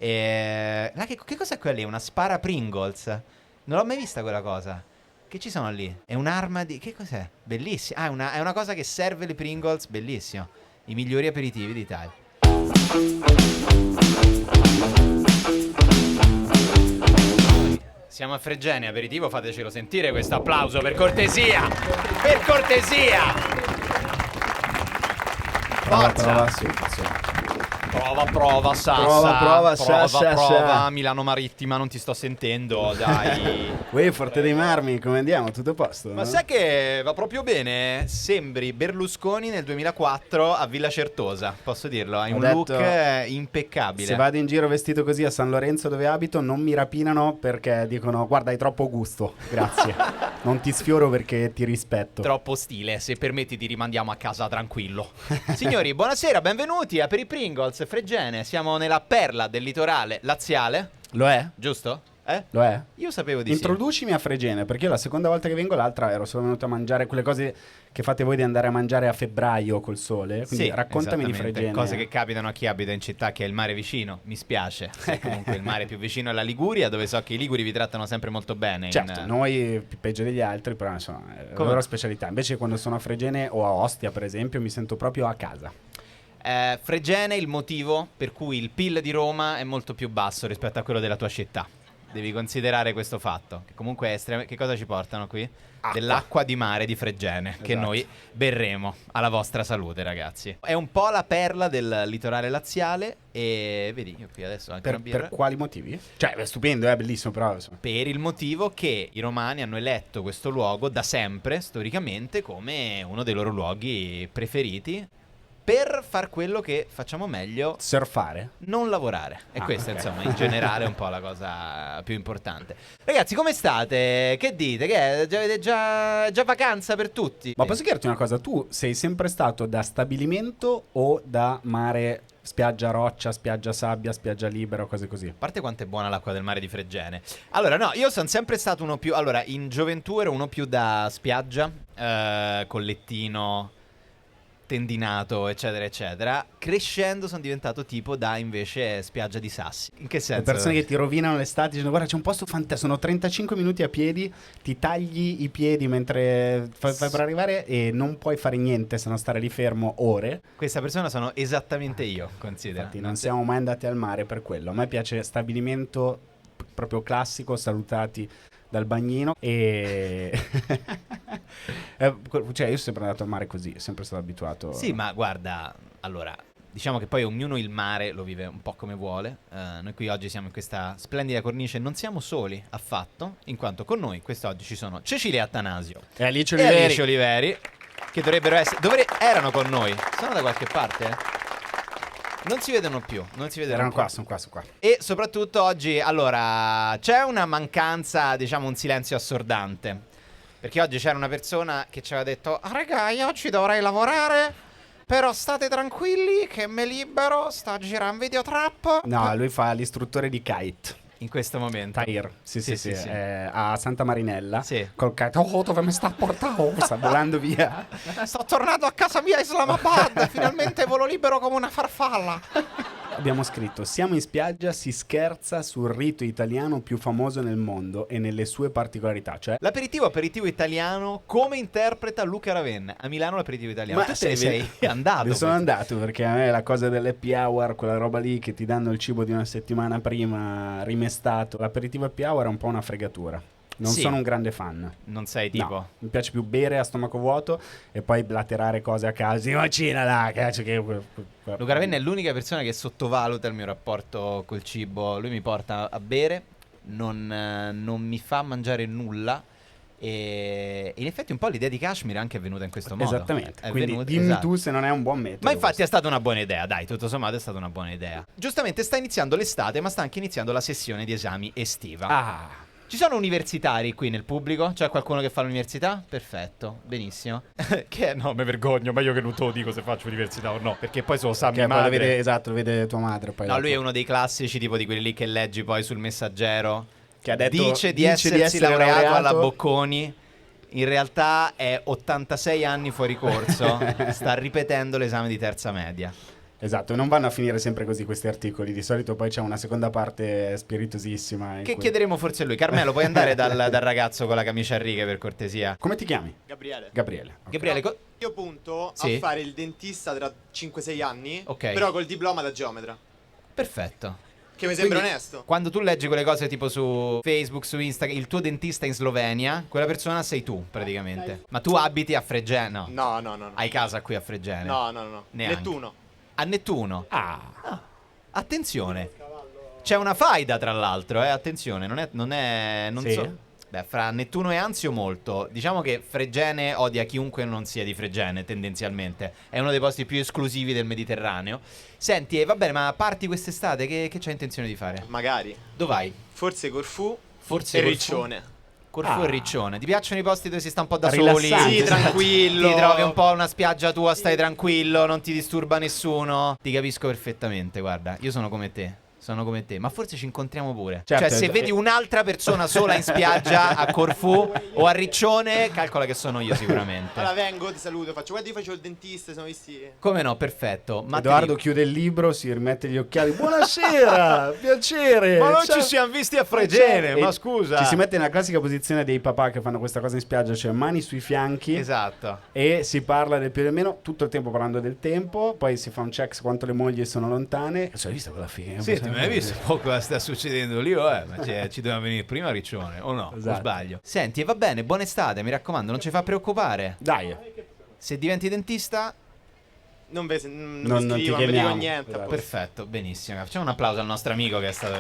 Che cos'è quella lì? Una spara Pringles? Non l'ho mai vista quella cosa. Che ci sono lì? È un'arma di... Che cos'è? Bellissima. È una cosa che serve le Pringles. Bellissimo. I migliori aperitivi d'Italia. Siamo a Fregene, aperitivo, fatecelo sentire questo applauso, per cortesia! Per cortesia! Forza! Prova, Sassa. Prova, Milano Marittima, non ti sto sentendo, dai. Uè, Forte dei Marmi, come andiamo? Tutto a posto? Ma sai che va proprio bene? Sembri Berlusconi nel 2004 a Villa Certosa, posso dirlo, hai un look impeccabile. Se vado in giro vestito così a San Lorenzo dove abito non mi rapinano perché dicono guarda hai troppo gusto, grazie. Non ti sfioro perché ti rispetto. Troppo stile, se permetti ti rimandiamo a casa tranquillo. Signori, buonasera, benvenuti a Per i Pringles Fregene, siamo nella perla del litorale laziale. Lo è? Giusto? Lo è? Io sapevo di Introducimi a Fregene, perché io la seconda volta che vengo, l'altra ero solo venuto a mangiare quelle cose che fate voi di andare a mangiare a febbraio col sole. Quindi raccontami di Fregene. Cose che capitano a chi abita in città che è il mare vicino. Mi spiace. Comunque il mare più vicino è la Liguria, dove so che i liguri vi trattano sempre molto bene. Certo, noi peggio degli altri, però insomma è la loro specialità. Invece quando sono a Fregene o a Ostia, per esempio, mi sento proprio a casa. Fregene è il motivo per cui il PIL di Roma è molto più basso rispetto a quello della tua città. Devi considerare questo fatto. Che comunque che cosa ci portano qui? Acqua. Dell'acqua di mare di Fregene, esatto. Che noi berremo alla vostra salute, ragazzi. È un po' la perla del litorale laziale. E vedi, io qui adesso ho anche una birra. Per quali motivi? Cioè, è stupendo, è bellissimo, però insomma. Per il motivo che i romani hanno eletto questo luogo da sempre, storicamente, come uno dei loro luoghi preferiti, per far quello che facciamo meglio: surfare, non lavorare. E questa insomma in generale è un po' la cosa più importante. Ragazzi, come state? Che dite? Avete già vacanza per tutti? Ma posso chiederti una cosa? Tu sei sempre stato da stabilimento o da mare, spiaggia roccia, spiaggia sabbia, spiaggia libera o cose così? A parte quanto è buona l'acqua del mare di Fregene. Allora no, io sono sempre stato uno più... Allora, in gioventù ero uno più da spiaggia, collettino, tendinato, eccetera eccetera. Crescendo sono diventato tipo da invece spiaggia di sassi. In che senso? Le persone che ti rovinano l'estate dicendo guarda c'è un posto fantastico, sono 35 minuti a piedi, ti tagli i piedi mentre fai per arrivare e non puoi fare niente se non stare lì fermo ore. Questa persona sono esattamente io, considera. Infatti non siamo mai andati al mare per quello. A me piace stabilimento proprio classico, salutati dal bagnino e cioè io sono sempre andato al mare così, sempre stato abituato. Sì, ma guarda, allora diciamo che poi ognuno il mare lo vive un po' come vuole. Noi qui oggi siamo in questa splendida cornice, non siamo soli affatto, in quanto con noi quest'oggi ci sono Cecilia Attanasio e Alice Oliveri, che dovrebbero essere erano con noi. Sono da qualche parte? Non si vedono più, Erano qua, sono qua. E soprattutto oggi, allora, c'è una mancanza, diciamo un silenzio assordante. Perché oggi c'era una persona che ci aveva detto raga, io oggi dovrei lavorare, però state tranquilli che me libero, sto a girare un video trap. No, lui fa l'istruttore di kite. In questo momento sì. A Santa Marinella, sì. Col kite. Oh, dove mi sta portando? Sta volando via. Sto tornando a casa mia a Islamabad. Finalmente volo libero come una farfalla. Abbiamo scritto siamo in spiaggia, si scherza sul rito italiano più famoso nel mondo e nelle sue particolarità, cioè l'aperitivo italiano. Come interpreta Luca Ravenna a Milano l'aperitivo italiano? Ma tu sei andato? Io sono andato perché a me la cosa dell'happy hour, quella roba lì che ti danno il cibo di una settimana prima rimestato, l'aperitivo happy hour è un po' una fregatura. Non sono un grande fan. Non sei tipo? No, mi piace più bere a stomaco vuoto e poi blaterare cose a caso. Ma cena là, Luca Ravenna è l'unica persona che sottovaluta il mio rapporto col cibo. Lui mi porta a bere, non mi fa mangiare nulla. E in effetti un po' l'idea di Kashmir anche è venuta in questo modo. Esattamente. Quindi dimmi tu se non è un buon metodo. Ma infatti è stata una buona idea, dai, tutto sommato è stata una buona idea. Giustamente sta iniziando l'estate, ma sta anche iniziando la sessione di esami estiva. Ci sono universitari qui nel pubblico? C'è qualcuno che fa l'università? Perfetto, benissimo. Che no, mi vergogno, ma io che non te lo dico se faccio università o no, perché poi so sa mia madre. Lo vede tua madre poi. No, lui è uno dei classici, tipo di quelli lì che leggi poi sul Messaggero, che ha detto, dice di essersi laureato alla Bocconi. In realtà è 86 anni fuori corso, sta ripetendo l'esame di terza media. Esatto, non vanno a finire sempre così questi articoli. Di solito poi c'è una seconda parte spiritosissima. Che chiederemo forse a lui. Carmelo, puoi andare dal ragazzo con la camicia a righe, per cortesia? Come ti chiami? Gabriele. Gabriele. Ok. Gabriele, Io punto Sì. a fare il dentista tra 5-6 anni, Ok. però col diploma da geometra. perfetto. Che mi sembra Quindi, onesto. Quando tu leggi quelle cose tipo su Facebook, su Instagram, il tuo dentista in Slovenia, quella persona sei tu praticamente. Ma tu abiti a Fregene? No. No. Hai casa qui a Fregene? No. Neanche. Nettuno. A Nettuno? Ah, Attenzione. C'è una faida tra l'altro, attenzione, non Sì? so. Beh, fra Nettuno e Anzio molto. Diciamo che Fregene odia chiunque non sia di Fregene, tendenzialmente. È uno dei posti più esclusivi del Mediterraneo. Senti, va bene, ma parti quest'estate? Che c'hai intenzione di fare? Magari. Dov'hai? Forse Corfù Forse e Corfù? Riccione. Corfù Ah. e Riccione. Ti piacciono i posti dove si sta un po' da Rilassanti. soli? Sì, tranquillo. Ti trovi un po' una spiaggia tua, stai tranquillo, non ti disturba nessuno. Ti capisco perfettamente, guarda, io sono come te. Ma forse ci incontriamo pure. Certo, cioè, se vedi un'altra persona sola in spiaggia a Corfù o a Riccione, calcola che sono io sicuramente. Allora vengo, ti saluto, faccio guarda io faccio il dentista, siamo visti. Come no, perfetto. Ma ti Edoardo dico- chiude il libro, si rimette gli occhiali. Buonasera, piacere. Ma non Ciao. ci siamo visti a Fregene, E ma scusa. Ci si mette nella classica posizione dei papà che fanno questa cosa in spiaggia, cioè mani sui fianchi. Esatto. E si parla del più e del meno, tutto il tempo parlando del tempo. Poi si fa un check su quanto le mogli sono lontane. Hai visto quella figa? Sì, tu mi hai visto un po' cosa sta succedendo lì, ma ci doveva venire prima a Riccione, o no? O Esatto. sbaglio? Senti, e va bene, buona estate, mi raccomando, non ci fa preoccupare. Dai, Se diventi dentista, Non Non mi ti scrivo, non vi dico chiamiamo. niente. Esatto. perfetto, benissimo. Facciamo un applauso al nostro amico che è stato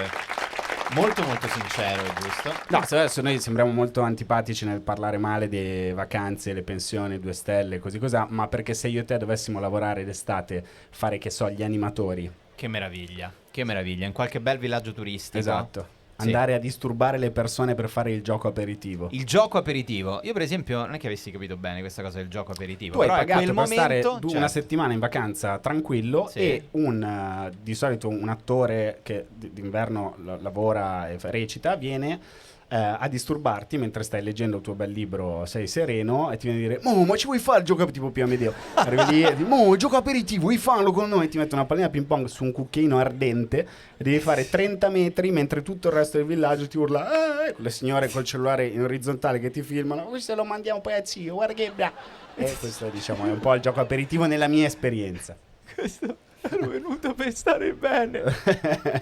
molto molto sincero, giusto? no, se adesso noi sembriamo molto antipatici nel parlare male delle vacanze, le pensioni, 2 stelle, così cos'ha, ma perché se io e te dovessimo lavorare d'estate, fare che so, gli animatori, Che meraviglia, in qualche bel villaggio turistico. esatto, Sì. andare a disturbare le persone per fare il gioco aperitivo. Il gioco aperitivo. Io per esempio, non è che avessi capito bene questa cosa del gioco aperitivo, Tu hai però a pagato quel per stare momento, una certo. settimana in vacanza tranquillo Sì. e di solito un attore che d'inverno lavora e recita viene a disturbarti mentre stai leggendo il tuo bel libro, sei sereno e ti viene a dire ma ci vuoi fare il gioco tipo più Amedeo? Arrivi lì e dici il gioco aperitivo, vuoi farlo con noi? Ti mette una pallina ping pong su un cucchiaino ardente e devi fare 30 metri mentre tutto il resto del villaggio ti urla con le signore col cellulare in orizzontale che ti filmano, questo lo mandiamo poi a zio, guarda che bra. E questo diciamo è un po' il gioco aperitivo nella mia esperienza. Questo ero venuto per stare bene.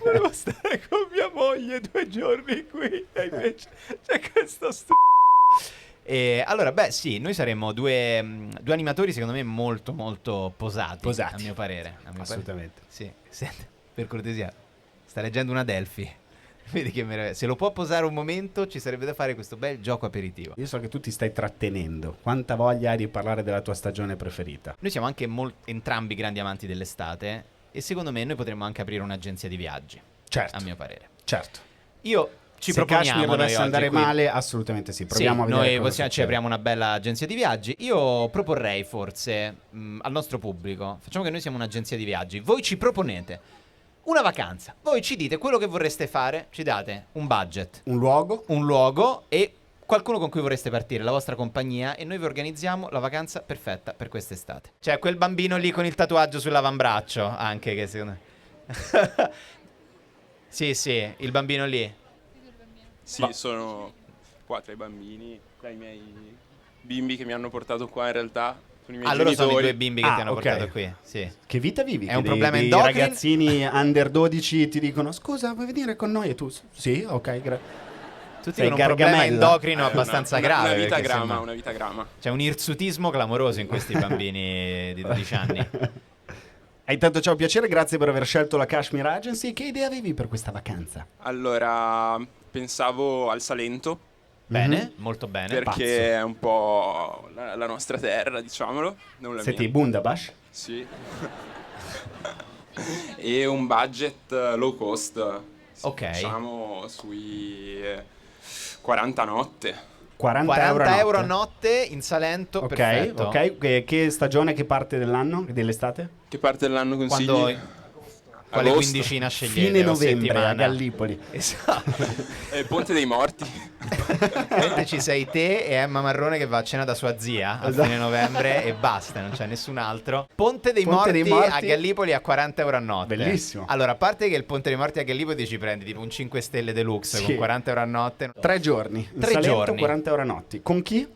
Volevo stare con mia moglie 2 giorni qui e invece c'è questo E allora, beh, sì, noi saremmo due animatori secondo me molto molto posati, Posati. a mio parere. Assolutamente. Sì, senti, per cortesia, sta leggendo una Delphi. Vedi che meraviglia. Se lo può posare un momento, ci sarebbe da fare questo bel gioco aperitivo. Io so che tu ti stai trattenendo. Quanta voglia hai di parlare della tua stagione preferita? Noi siamo anche entrambi grandi amanti dell'estate e secondo me noi potremmo anche aprire un'agenzia di viaggi, Certo, a mio parere. certo. Io ci Se proponiamo Kashmir noi dovesse oggi andare qui. male, assolutamente sì. Proviamo a vedere noi cosa ci succede. apriamo una bella agenzia di viaggi. Io proporrei forse al nostro pubblico, facciamo che noi siamo un'agenzia di viaggi, voi ci proponete una vacanza, voi ci dite quello che vorreste fare, ci date un budget, Un luogo? E qualcuno con cui vorreste partire, la vostra compagnia, e noi vi organizziamo la vacanza perfetta per quest'estate. Cioè quel bambino lì con il tatuaggio sull'avambraccio, anche che secondo me... sì, il bambino lì. Sì, sono qua tra i bambini, tra i miei bimbi che mi hanno portato qua in realtà. Sono i miei Allora sono i genitori. due bimbi che ti hanno ok. portato qui, sì. Che vita vivi? È Che un problema dei endocrino? ragazzini under 12 ti dicono scusa, vuoi venire con noi? E tu, sì, ok, Tutti Sei con un problema Gargamella. endocrino abbastanza grave. Una vita perché grama, sembra- una vita grama. C'è un irsutismo clamoroso in questi bambini di 12 anni. Intanto ciao, piacere, grazie per aver scelto la Kashmir Agency. Che idea avevi per questa vacanza? Allora, pensavo al Salento, Bene, molto bene. perché pazzo. è un po' la nostra terra, diciamolo. Non la Siete i mia. Bundabash? Sì. E un budget low cost. Ok. Diciamo sui 40 notte. 40 euro a notte. notte in Salento, Ok, perfetto. ok. Che stagione, che parte dell'anno? Dell'estate? Che parte dell'anno consigli? Quando... Quale Agosto. quindicina scegliete? Fine o novembre a settimana? Gallipoli. Esatto. Ponte dei Morti. Mentre ci sei te e Emma Marrone che va a cena da sua zia a fine novembre e basta, non c'è nessun altro. Ponte dei Morti a Gallipoli a 40 euro a notte. Bellissimo. Allora, a parte che il Ponte dei Morti a Gallipoli ci prendi tipo un 5 stelle deluxe Sì. con 40 euro a notte. 3 giorni. In 3 Salento, giorni. 40 euro a notti. Con chi?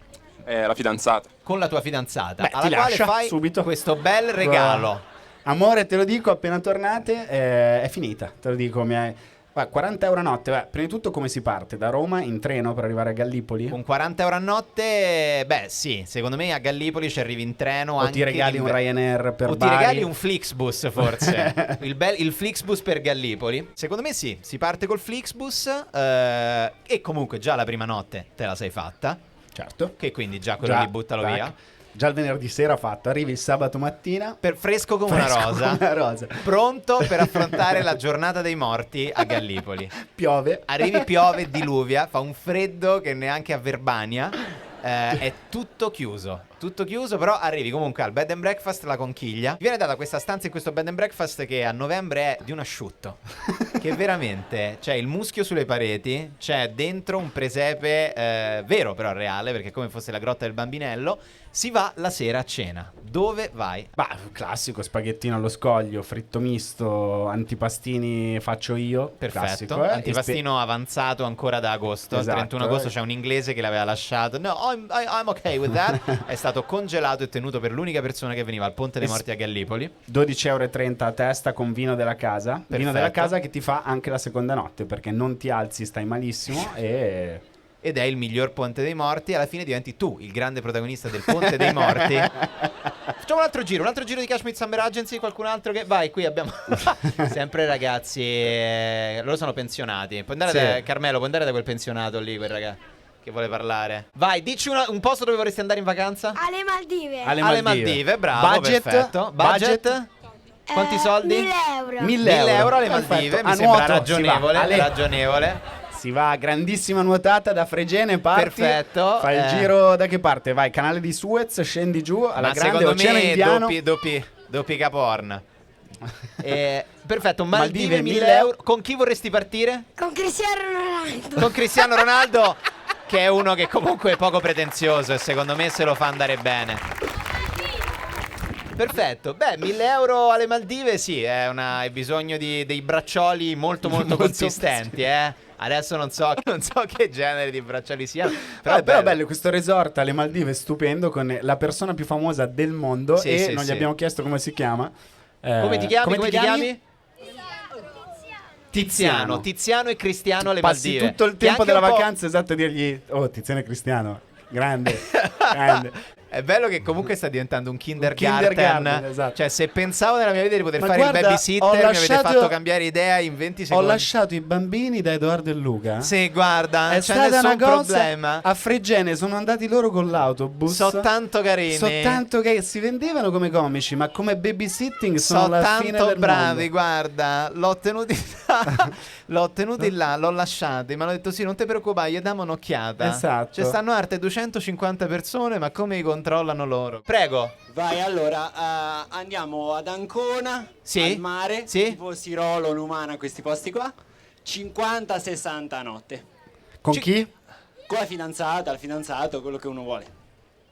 La fidanzata. Con la tua fidanzata, Beh, ti alla quale lascia fai subito. questo bel regalo. Amore, te lo dico, appena tornate è finita. Te lo dico, Guarda, 40 euro a notte. Prima di tutto come si parte? Da Roma in treno per arrivare a Gallipoli? Con 40 euro a notte, beh sì, secondo me a Gallipoli ci arrivi in treno. O anche ti regali un Ryanair per O ti Bari? regali un Flixbus forse. il Flixbus per Gallipoli. Secondo me sì, si parte col Flixbus e comunque già la prima notte te la sei fatta. Certo. Che quindi già quello lì buttalo tac. via. Già il venerdì sera fatto. Arrivi il sabato mattina. Fresco come una rosa. Come una rosa. Pronto per affrontare la giornata dei morti a Gallipoli. Piove. Arrivi, piove, diluvia, fa un freddo che neanche a Verbania. È tutto chiuso, però arrivi comunque al bed and breakfast La Conchiglia. Ti viene data questa stanza in questo bed and breakfast che a novembre è di un asciutto. Che veramente c'è il muschio sulle pareti, c'è dentro un presepe vero però reale, perché è come fosse la grotta del bambinello. Si va la sera a cena. Dove vai? Bah, classico, spaghettino allo scoglio, fritto misto, antipastini faccio io. Perfetto, Classico, antipastino avanzato ancora da agosto. Esatto, Il 31 agosto c'è un inglese che l'aveva lasciato. No, I'm okay with that. È stato congelato e tenuto per l'unica persona che veniva al Ponte dei Morti a Gallipoli. 12,30 euro a testa con vino della casa. Perfetto. Vino della casa che ti fa anche la seconda notte, perché non ti alzi, stai malissimo Ed è il miglior Ponte dei Morti. Alla fine diventi tu il grande protagonista del Ponte dei Morti. Facciamo un altro giro di Kashmir Summer Agency. Qualcun altro che... Vai, qui abbiamo sempre ragazzi, loro sono pensionati. Puoi andare Sì. da... Carmelo, puoi andare da quel pensionato lì, quel ragazzo che vuole parlare. Vai, dici un posto dove vorresti andare in vacanza? Alle Maldive. Alle Maldive, bravo, Budget? perfetto. Budget? Quanti soldi? 1000 euro. 1000 euro alle Perfetto. Maldive, mi A sembra nuoto, ragionevole, si va. Ale. ragionevole. Si va a grandissima nuotata da Fregene, parti. Perfetto. Fai il giro da che parte? Vai, canale di Suez, scendi giù alla Ma grande secondo Oceano me Indiano. doppi Caporn. Perfetto, Maldive, Maldive, 1000 euro. Con chi vorresti partire? Con Cristiano Ronaldo. Con Cristiano Ronaldo, che è uno che comunque è poco pretenzioso e secondo me se lo fa andare bene. Perfetto, beh, 1000 euro alle Maldive, sì, hai bisogno di dei braccioli molto consistenti, Adesso non so che genere di braccioli siano. Però è bello questo resort alle Maldive, stupendo, con la persona più famosa del mondo. Sì, e sì, non sì. gli abbiamo chiesto come si chiama. Come ti chiami? Come ti chiami? Tiziano e Cristiano alle Passi Maldive. tutto il Che tempo anche della un po'- vacanza esatto a dirgli: oh, Tiziano e Cristiano, grande, grande. È bello che comunque sta diventando un kindergarten. kindergarten, esatto. Cioè, se pensavo nella mia vita di poter Ma fare guarda, il babysitter, ho mi avete lasciato- fatto cambiare idea in 20 Ho secondi. lasciato i bambini da Edoardo e Luca. Sì, guarda, È non c'è stata nessun una cosa problema. a Fregene, sono andati loro con l'autobus. So tanto carini. Soltanto che si vendevano come comici, ma come babysitting sono la fine tanto del bravi, mondo. guarda. L'ho tenuti là, l'ho lasciati. Mi hanno detto: sì, non ti preoccupare, gli diamo un'occhiata. Esatto. Ci stanno arte 250 persone, ma come li controllano loro? Prego. Vai, allora andiamo ad Ancona, Sì? al mare, Sì? tipo Sirolo, Lumana, questi posti qua. 50-60 a notte. Con chi? Con la fidanzata, il fidanzato, quello che uno vuole.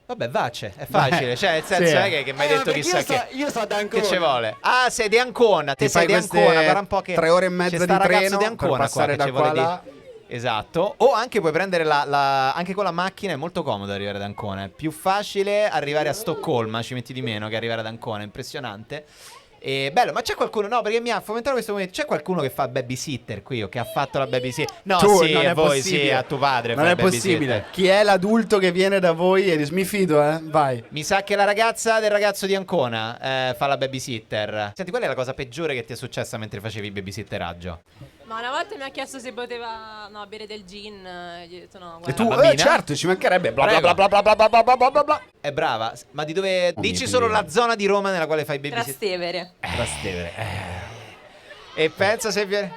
Vabbè, vace, è facile. Beh, Cioè, nel senso sì. è che mi hai detto perché chissà io so ad Ancona. che ci vuole. Ah, sei di Ancona. Te Ti sei fai di queste Ancona. Guarda un po' che 3 ore e mezza c'è di sta ragazzo treno di per Ancona qua passare che da ci qua vuole là. dire. Esatto. O anche puoi prendere anche con la macchina è molto comodo arrivare ad Ancona. È più facile arrivare a Stoccolma, ci metti di meno che arrivare ad Ancona, impressionante. E bello, ma c'è qualcuno? No, perché mi ha fomentato questo momento. C'è qualcuno che fa babysitter qui o che ha fatto la babysitter? No, Tu, sì, non a è voi, possibile. sì, a tuo padre. Non fa è il babysitter. possibile. Chi è l'adulto che viene da voi e dice: mi fido, vai. Mi sa che la ragazza del ragazzo di Ancona fa la babysitter. Senti, qual è la cosa peggiore che ti è successa mentre facevi il babysitteraggio? Ma una volta mi ha chiesto se poteva bere del gin. Gli ho detto no, E guarda. tu, bambina? certo, ci mancherebbe. Bla bla Prego. bla bla bla bla bla bla bla bla bla. È brava. Ma di dove? Oh, Dici mio solo Dio. la zona di Roma nella quale fai babysitter. Trastevere. Trastevere. E pensa se viene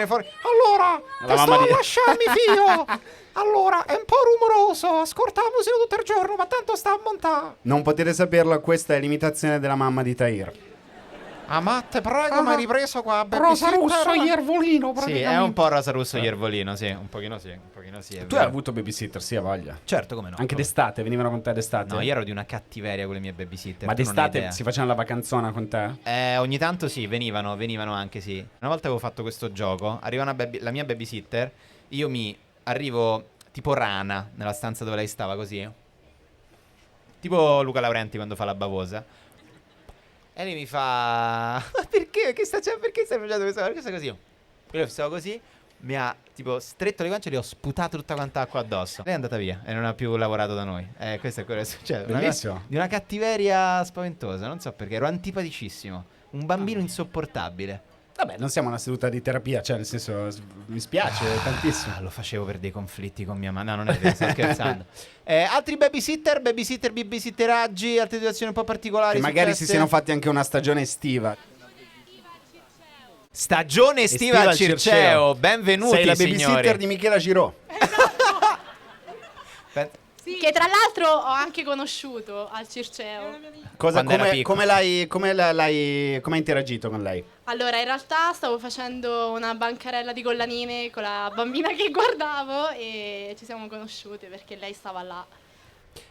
fuori. Allora, La mamma di... lasciarmi figlio. Allora, è un po' rumoroso. Ascolta la musica tutto il giorno, ma tanto sta a montare. Non potete saperlo, questa è l'imitazione della mamma di Tahir. Amatte, prego, mi hai ripreso qua. Rosa Russo Iervolino, Sì, praticamente. è un po' Rosa Russo Iervolino, sì. Un pochino sì, è Tu hai vero. avuto babysitter, sì, a voglia. Certo, come no. Anche come- d'estate, venivano con te d'estate? No, io ero di una cattiveria con le mie babysitter. Ma tu non hai d'estate idea. si facevano la vacanzona con te? Ogni tanto sì, venivano anche sì. Una volta avevo fatto questo gioco, arriva la mia babysitter, io mi arrivo tipo rana nella stanza dove lei stava così. Tipo Luca Laurenti quando fa la bavosa. E lei mi fa: "Ma perché? Perché stai facendo questa cosa? Perché stai così?" Io stavo così, mi ha tipo stretto le guance e le ho sputato tutta quanta acqua addosso. Lei è andata via e non ha più lavorato da noi. Questo è quello che succede. Bellissimo. Di una cattiveria spaventosa, non so perché, ero antipaticissimo. Un bambino insopportabile. Vabbè, non siamo una seduta di terapia, cioè nel senso mi spiace tantissimo. Lo facevo per dei conflitti con mia mamma. No, non è vero, sto scherzando. Altri babysitteraggi, altre situazioni un po' particolari. Che magari si successe? siano fatti anche una stagione estiva. Stagione estiva al Circeo. Benvenuti, Sei la babysitter signori. di Michela Giraud. Che tra l'altro ho anche conosciuto al Circeo. Cosa, Quando era piccolo. come hai interagito con lei? Allora, in realtà stavo facendo una bancarella di collanine con la bambina che guardavo e ci siamo conosciute perché lei stava là.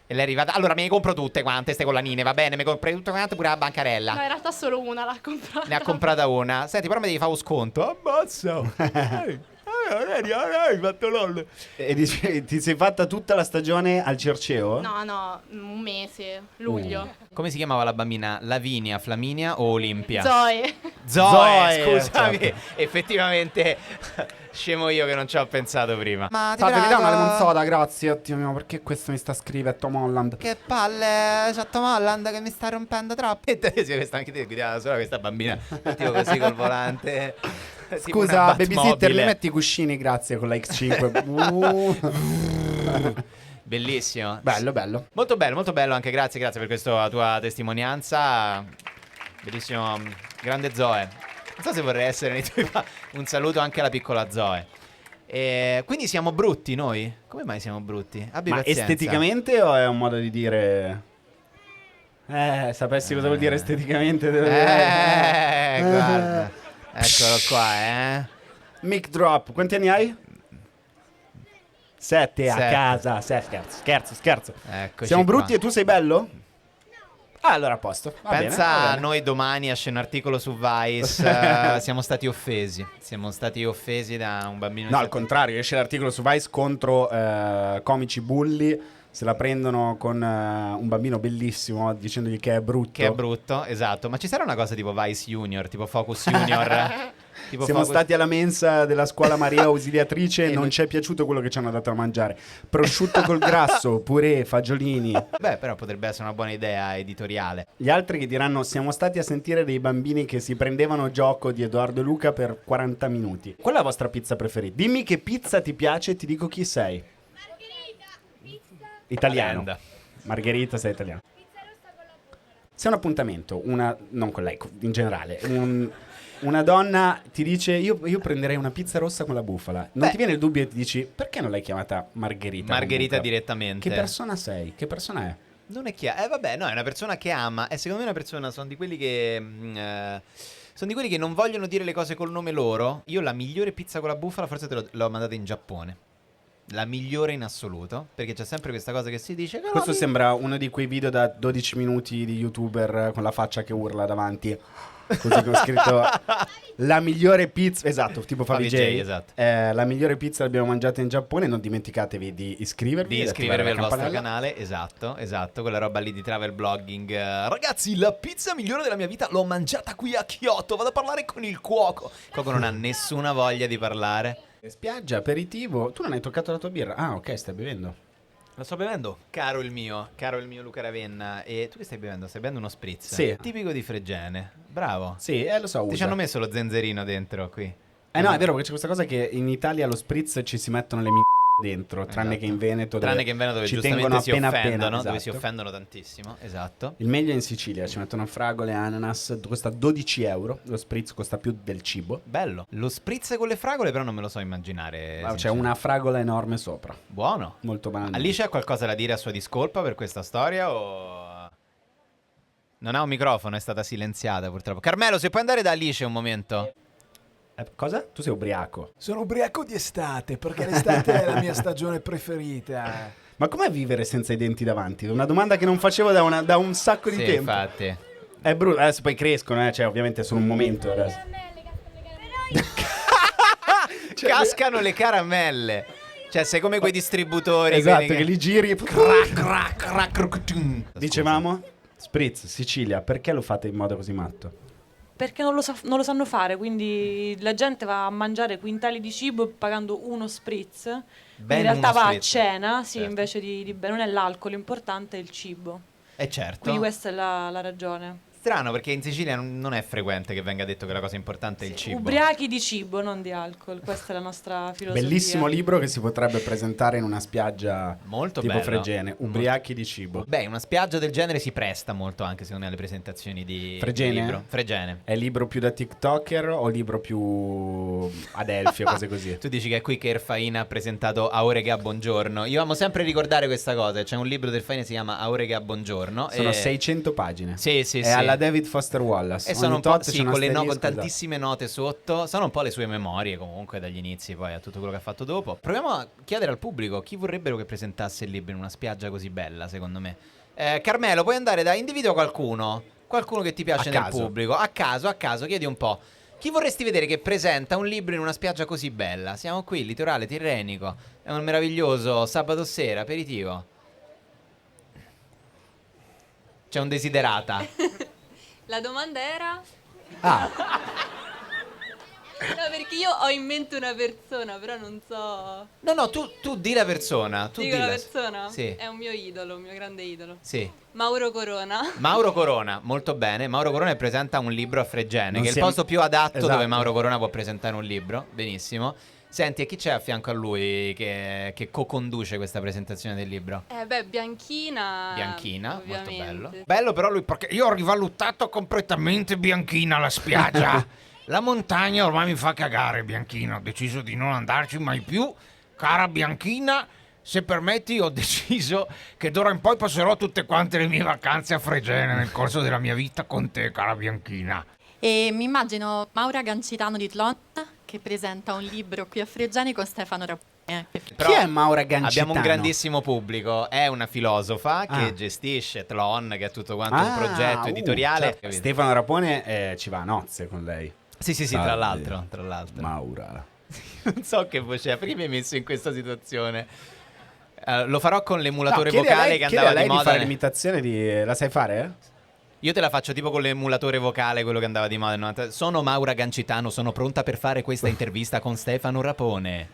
E lei è arrivata. Allora, me ne compro tutte quante ste collanine, va bene? Me compri tutte quante pure la bancarella. No, in realtà solo una l'ha comprata. Ne ha comprata una. Senti, però mi devi fare un sconto. Ammazza. Hai fatto LOL. E dici, ti sei fatta tutta la stagione al Circeo? No, un mese, luglio. Come si chiamava la bambina? Lavinia, Flaminia o Olimpia? Zoe. Zoe, Zoe, scusami. certo. Effettivamente scemo io che non ci ho pensato prima. Ma Fate, mi dà una lemon soda, grazie. Oddio mio, perché questo mi sta scrivendo Tom Holland? Che palle, c'è Tom Holland che mi sta rompendo troppo. E te, questa anche te guidava solo questa bambina. Tipo così col volante. Tipo una Scusa, babysitter, Batmobile. mi metti i cuscini, grazie, con la X5. Bellissimo. Bello. Molto bello anche, grazie per questa tua testimonianza. Bellissimo, grande Zoe. Non so se vorrei essere nei tuoi un saluto anche alla piccola Zoe. Quindi siamo brutti noi? Come mai siamo brutti? Abbi Ma pazienza. esteticamente o è un modo di dire... sapessi cosa vuol dire esteticamente? Guarda. Eccolo qua, Mic drop, quanti anni hai? 7 a Sette. casa. Scherzo. Eccoci Siamo qua. brutti e tu sei bello? Allora a posto. Va Pensa bene, va a bene. noi domani esce un articolo su Vice. Siamo stati offesi. Siamo stati offesi da un bambino. No, di al contrario, esce l'articolo su Vice contro comici bulli. Se la prendono con un bambino bellissimo dicendogli che è brutto. Che è brutto, esatto. Ma ci sarà una cosa tipo Vice Junior, tipo Focus Junior? Tipo Siamo Focus- stati alla mensa della scuola Maria Ausiliatrice e E non non- ci è piaciuto quello che ci hanno dato a mangiare. Prosciutto col grasso, purè, fagiolini. Beh, però potrebbe essere una buona idea editoriale. Gli altri che diranno siamo stati a sentire dei bambini che si prendevano gioco di Edoardo e Luca per 40 minuti. Qual è la vostra pizza preferita? Dimmi che pizza ti piace e ti dico chi sei. Italiano. Calenda. Margherita, sei italiano. Se un appuntamento, non con lei, in generale, una donna ti dice io prenderei una pizza rossa con la bufala, non ti viene il dubbio e ti dici perché non l'hai chiamata Margherita? Margherita comunque? direttamente. Che persona sei? Che persona è? Non è chiaro. Vabbè, no, è una persona che ama. E secondo me una persona sono di quelli che. Sono di quelli che non vogliono dire le cose col nome loro. Io la migliore pizza con la bufala forse l'ho mandata in Giappone. La migliore in assoluto. Perché c'è sempre questa cosa che si dice. "No, Questo mi-" sembra uno di quei video da 12 minuti di YouTuber con la faccia che urla davanti. Così con scritto la migliore pizza. Esatto, tipo fa Fa VJ. VJ, esatto. La migliore pizza l'abbiamo mangiata in Giappone. Non dimenticatevi di iscrivervi. Di e attivare iscrivervi la al vostro campanella. canale, esatto, quella roba lì di travel blogging. Ragazzi, la pizza migliore della mia vita l'ho mangiata qui a Kyoto, vado a parlare con il cuoco. Il cuoco non ha nessuna voglia di parlare. Spiaggia, aperitivo. Tu non hai toccato la tua birra. Ah, ok, stai bevendo. Lo sto bevendo, caro il mio Luca Ravenna. E tu che stai bevendo? Stai bevendo uno spritz? Sì. Tipico di Fregene, bravo. Sì, lo so. Ti usa. ci hanno messo lo zenzerino dentro qui. No, è vero, perché c'è questa cosa che in Italia allo spritz ci si mettono le dentro, tranne Esatto. che in Veneto. Tranne che in Veneto dove ci giustamente tengono si appena offendono, appena, dove si esatto. offendono tantissimo, esatto. Il meglio è in Sicilia, ci mettono fragole, ananas, costa 12 euro, lo spritz costa più del cibo. Bello. Lo spritz con le fragole però non me lo so immaginare. C'è sinceramente. una fragola enorme sopra, Buono. molto banale. Alice ha qualcosa da dire a sua discolpa per questa storia o... Non ha un microfono, è stata silenziata purtroppo. Carmelo, se puoi andare da Alice un momento. Cosa? Tu sei ubriaco. Sono ubriaco di estate, perché l'estate è la mia stagione preferita. Ma com'è vivere senza i denti davanti? Una domanda che non facevo da un sacco di Sì, tempo. infatti. È brutto, adesso poi crescono, cioè ovviamente è solo un momento adesso. Cascano le caramelle. Cioè, sei come quei distributori. Esatto, quelli che li giri e... Dicevamo? Dicevamo? Spritz, Sicilia, perché lo fate in modo così matto? Perché non lo sanno fare, quindi la gente va a mangiare quintali di cibo pagando uno spritz. Ben In realtà uno va spritz. a cena, sì, Certo. invece di bere. Non è l'alcol, l'importante è il cibo. Certo. Quindi questa è la ragione. Strano, perché in Sicilia non è frequente che venga detto che la cosa importante è il cibo. Ubriachi di cibo, non di alcol. Questa è la nostra filosofia. Bellissimo libro che si potrebbe presentare in una spiaggia Molto tipo bello. Fregene, ubriachi di cibo. Beh, una spiaggia del genere si presta molto anche secondo me alle presentazioni di Fregene? di libro. Fregene. È libro più da TikToker o libro più Adelphi o cose così? Tu dici che è qui che Erfaina ha presentato Aurega Buongiorno. Io amo sempre ricordare questa cosa. C'è un libro del Faina che si chiama Aurega Buongiorno. Sono e... 600 pagine. Sì, sì, È sì. alla David Foster Wallace. E sono Ogni un po' tot sì, c'è un con asterisco, tantissime note sotto. Sono un po' le sue memorie comunque dagli inizi poi a tutto quello che ha fatto dopo. Proviamo a chiedere al pubblico chi vorrebbero che presentasse il libro in una spiaggia così bella, secondo me. Carmelo, puoi andare da individua qualcuno che ti piace A nel caso. pubblico. A caso, chiedi un po'. Chi vorresti vedere che presenta un libro in una spiaggia così bella? Siamo qui, litorale tirrenico. È un meraviglioso sabato sera, aperitivo. C'è un desiderata. La domanda era? Ah, No, perché io ho in mente una persona, però non so. No, tu di la persona. Tu Dico di la la persona? Sì. È un mio idolo, un mio grande idolo. Sì. Mauro Corona. Mauro Corona, molto bene. Mauro Corona presenta un libro a Fregene, Non che è il siamo- posto più adatto Esatto. dove Mauro Corona può presentare un libro. Benissimo. Senti, e chi c'è a fianco a lui che co-conduce questa presentazione del libro? Bianchina. Bianchina, ovviamente. molto bello. Bello però lui perché io ho rivalutato completamente Bianchina la spiaggia. La montagna ormai mi fa cagare, Bianchina. Ho deciso di non andarci mai più. Cara Bianchina, se permetti ho deciso che d'ora in poi passerò tutte quante le mie vacanze a Fregene nel corso della mia vita con te, cara Bianchina. E mi immagino Maura Gancitano di Tlon che presenta un libro qui a Fregene con Stefano Rapone. Però chi è Maura Gancitano? abbiamo un grandissimo pubblico, è una filosofa che Ah. gestisce Tlon, che è tutto quanto un progetto editoriale. Certo. Stefano Rapone ci va a nozze con lei. Sì, tra Salve. l'altro. Maura. Non so che voce è, perché mi hai messo in questa situazione? Lo farò con l'emulatore chiedi a vocale lei- che chiedi a andava lei di moda. fare l'imitazione di... La sai fare? Io te la faccio tipo con l'emulatore vocale, quello che andava di moda nel 90. Sono Maura Gancitano, sono pronta per fare questa intervista con Stefano Rapone.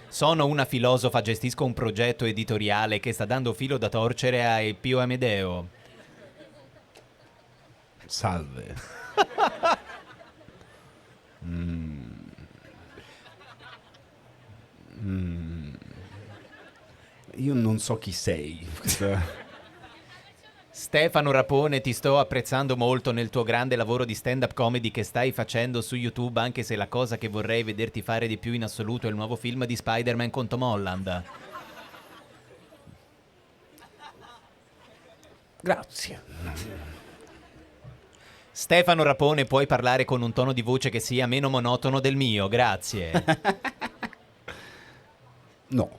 Sono una filosofa, gestisco un progetto editoriale che sta dando filo da torcere a Pio Amedeo. Salve. Io non so chi sei. Stefano Rapone, ti sto apprezzando molto nel tuo grande lavoro di stand-up comedy che stai facendo su YouTube, anche se la cosa che vorrei vederti fare di più in assoluto è il nuovo film di Spider-Man con Tom Holland. Grazie. Stefano Rapone, puoi parlare con un tono di voce che sia meno monotono del mio, grazie. No.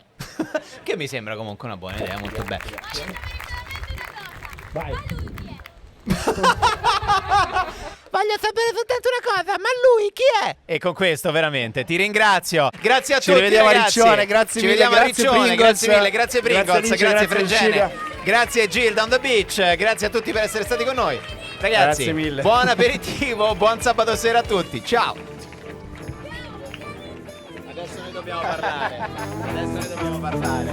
Che mi sembra comunque una buona idea, molto bella. Vai. Voglio sapere soltanto una cosa, ma lui chi è? E con questo veramente ti ringrazio. Grazie a Ci tutti, rivediamo a ragazzi. Riccione, grazie Ci mille, vediamo a grazie Riccione, Pringles. grazie mille, grazie Pringles, Grazie grazie, Alice, grazie Fregene. Cecilia. Grazie Gilda on the beach, grazie a tutti per essere stati con noi. Ragazzi, Grazie mille. buon aperitivo, buon sabato sera a tutti. Ciao. Adesso ne dobbiamo parlare.